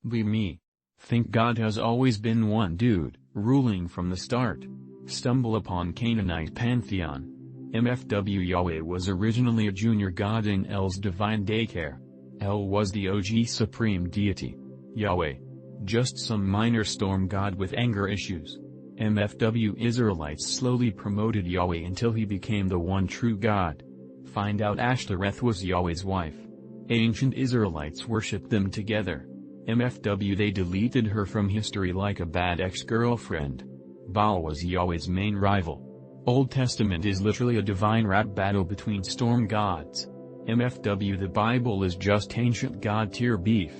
We me. Think God has always been one dude, ruling from the start. Stumble upon Canaanite pantheon. MFW Yahweh was originally a junior god in El's divine daycare. El was the OG supreme deity. Yahweh. Just some minor storm god with anger issues. MFW Israelites slowly promoted Yahweh until he became the one true God. Find out Ashtoreth was Yahweh's wife. Ancient Israelites worshipped them together. MFW they deleted her from history like a bad ex-girlfriend. Baal was Yahweh's main rival. Old Testament is literally a divine rap battle between storm gods. MFW the Bible is just ancient god tier beef.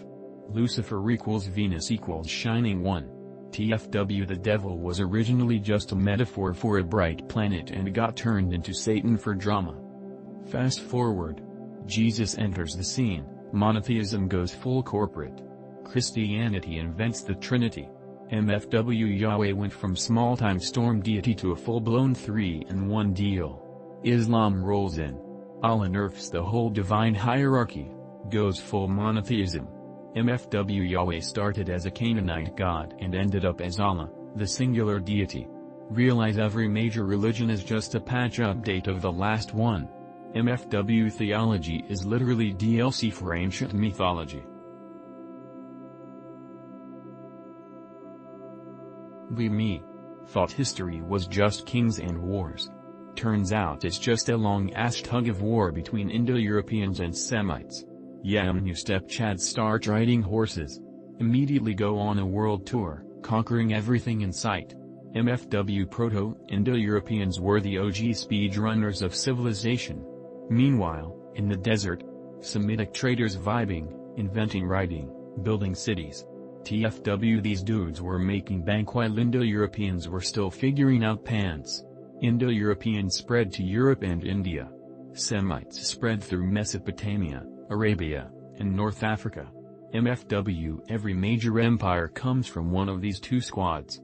Lucifer equals Venus equals Shining One. TFW the devil was originally just a metaphor for a bright planet and got turned into Satan for drama. Fast forward. Jesus enters the scene, monotheism goes full corporate. Christianity invents the Trinity. MFW Yahweh went from small-time storm deity to a full-blown 3-in-1 deal. Islam rolls in. Allah nerfs the whole divine hierarchy, goes full monotheism. MFW Yahweh started as a Canaanite god and ended up as Allah, the singular deity. Realize every major religion is just a patch update of the last one. MFW theology is literally DLC for ancient mythology. We me. Thought history was just kings and wars. Turns out it's just a long-ass tug of war between Indo-Europeans and Semites. Yeah, new step Chads start riding horses. Immediately go on a world tour, conquering everything in sight. MFW Proto-Indo-Europeans were the OG speedrunners of civilization. Meanwhile, in the desert, Semitic traders vibing, inventing writing, building cities. TFW these dudes were making bank while Indo-Europeans were still figuring out pants. Indo-Europeans spread to Europe and India. Semites spread through Mesopotamia, Arabia, and North Africa. MFW every major empire comes from one of these two squads.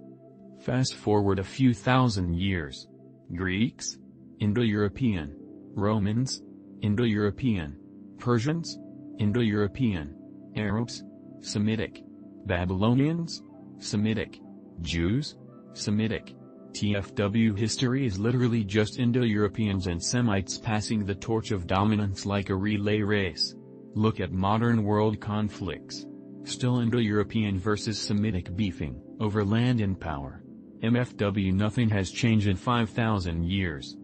Fast forward a few thousand years. Greeks? Indo-European. Romans? Indo-European. Persians? Indo-European. Arabs? Semitic. Babylonians? Semitic. Jews? Semitic. TFW history is literally just Indo-Europeans and Semites passing the torch of dominance like a relay race. Look at modern world conflicts. Still Indo-European versus Semitic beefing, over land and power. MFW nothing has changed in 5,000 years.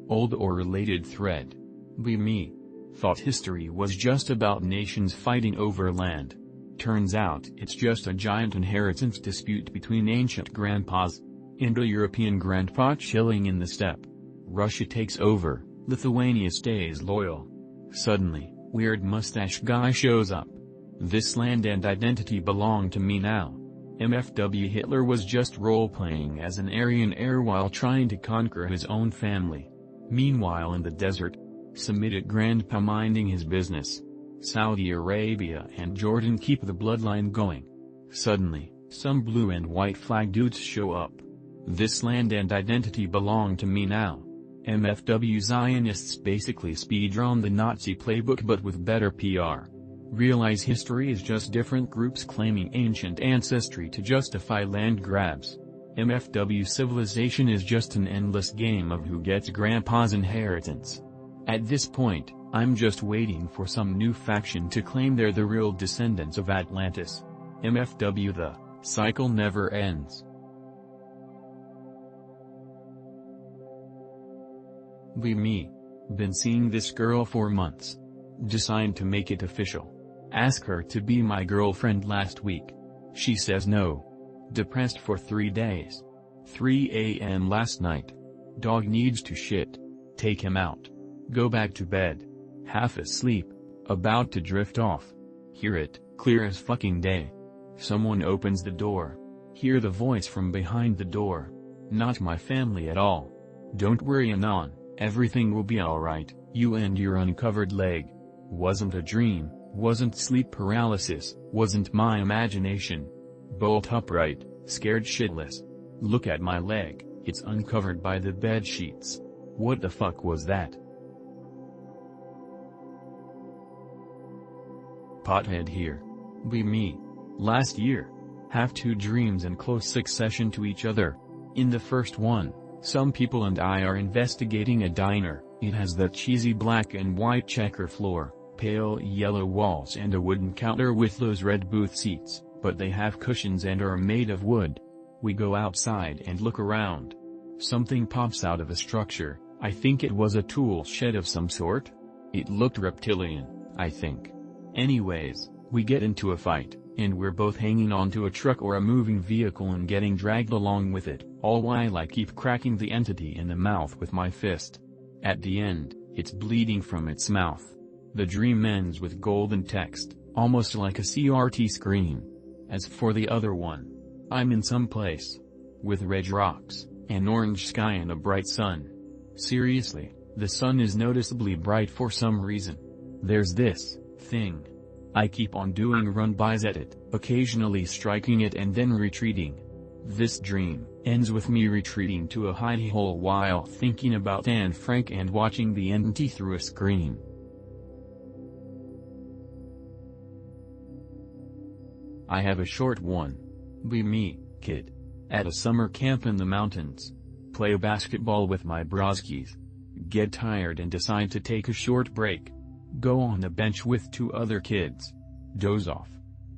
Old or related thread. We me. Thought history was just about nations fighting over land. Turns out it's just a giant inheritance dispute between ancient grandpas. Indo-European grandpa chilling in the steppe. Russia takes over, Lithuania stays loyal. Suddenly, weird mustache guy shows up. This land and identity belong to me now. MFW Hitler was just role-playing as an Aryan heir while trying to conquer his own family. Meanwhile in the desert, Semitic grandpa minding his business. Saudi Arabia and Jordan keep the bloodline going. Suddenly, some blue and white flag dudes show up. This land and identity belong to me now. MFW Zionists basically speedrun the Nazi playbook but with better PR. Realize history is just different groups claiming ancient ancestry to justify land grabs. MFW civilization is just an endless game of who gets grandpa's inheritance. At this point, I'm just waiting for some new faction to claim they're the real descendants of Atlantis. MFW the cycle never ends. We me. Been seeing this girl for months. Decide to make it official. Ask her to be my girlfriend last week. She says no. Depressed for 3 days. 3 a.m. last night. Dog needs to shit. Take him out. Go back to bed. Half asleep. About to drift off. Hear it, clear as fucking day. Someone opens the door. Hear the voice from behind the door. Not my family at all. Don't worry Anon, everything will be alright, you and your uncovered leg. Wasn't a dream, wasn't sleep paralysis, wasn't my imagination. Bolt upright, scared shitless. Look at my leg, it's uncovered by the bed sheets. What the fuck was that? Pothead here. Be me. Last year. Have two dreams in close succession to each other. In the first one, some people and I are investigating a diner. It has that cheesy black and white checker floor, pale yellow walls and a wooden counter with those red booth seats, but they have cushions and are made of wood. We go outside and look around. Something pops out of a structure. I think it was a tool shed of some sort. It looked reptilian, I think. Anyways, we get into a fight, and we're both hanging onto a truck or a moving vehicle and getting dragged along with it, all while I keep cracking the entity in the mouth with my fist. At the end, it's bleeding from its mouth. The dream ends with golden text, almost like a CRT screen. As for the other one, I'm in some place. With red rocks, an orange sky and a bright sun. Seriously, the sun is noticeably bright for some reason. There's this thing. I keep on doing run-bys at it, occasionally striking it and then retreating. This dream ends with me retreating to a hidey hole while thinking about Anne Frank and watching the entity through a screen. I have a short one. Be me, kid. At a summer camp in the mountains. Play basketball with my broskies. Get tired and decide to take a short break. Go on a bench with two other kids. Doze off.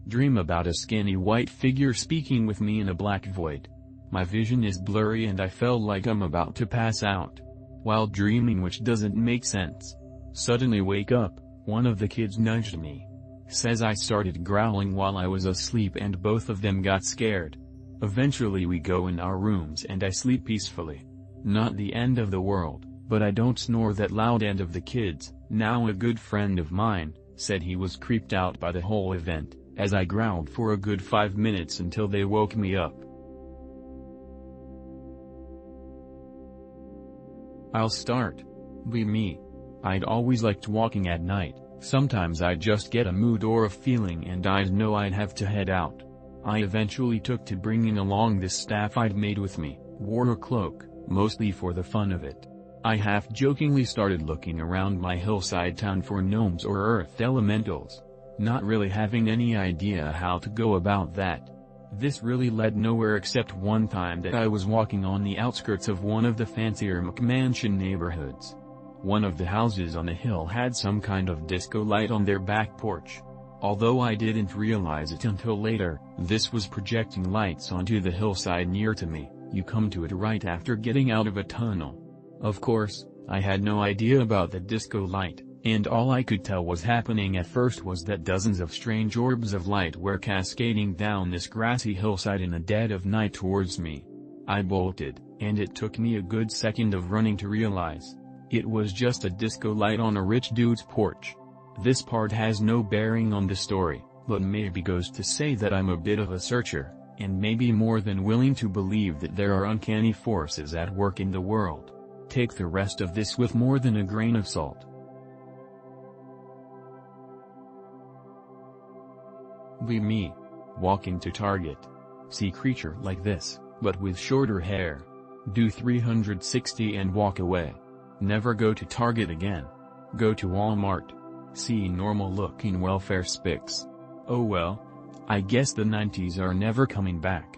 Dream about a skinny white figure speaking with me in a black void. My vision is blurry and I feel like I'm about to pass out. While dreaming, which doesn't make sense. Suddenly wake up, one of the kids nudged me. Says I started growling while I was asleep and both of them got scared. Eventually we go in our rooms and I sleep peacefully. Not the end of the world, but I don't snore that loud. And of the kids, now a good friend of mine, said he was creeped out by the whole event, as I growled for a good 5 minutes until they woke me up. I'll start. Be me. I'd always liked walking at night. Sometimes I'd just get a mood or a feeling and I'd know I'd have to head out. I eventually took to bringing along this staff I'd made with me, wore a cloak, mostly for the fun of it. I half-jokingly started looking around my hillside town for gnomes or earth elementals, not really having any idea how to go about that. This really led nowhere except one time that I was walking on the outskirts of one of the fancier McMansion neighborhoods. One of the houses on the hill had some kind of disco light on their back porch. Although I didn't realize it until later, this was projecting lights onto the hillside near to me. You come to it right after getting out of a tunnel. Of course, I had no idea about the disco light, and all I could tell was happening at first was that dozens of strange orbs of light were cascading down this grassy hillside in the dead of night towards me. I bolted, and it took me a good second of running to realize it was just a disco light on a rich dude's porch. This part has no bearing on the story, but maybe goes to say that I'm a bit of a searcher, and maybe more than willing to believe that there are uncanny forces at work in the world. Take the rest of this with more than a grain of salt. Be me. Walking to Target. See creature like this, but with shorter hair. Do 360 and walk away. Never go to Target again. Go to Walmart. See normal looking welfare spics. Oh well. I guess the 90s are never coming back.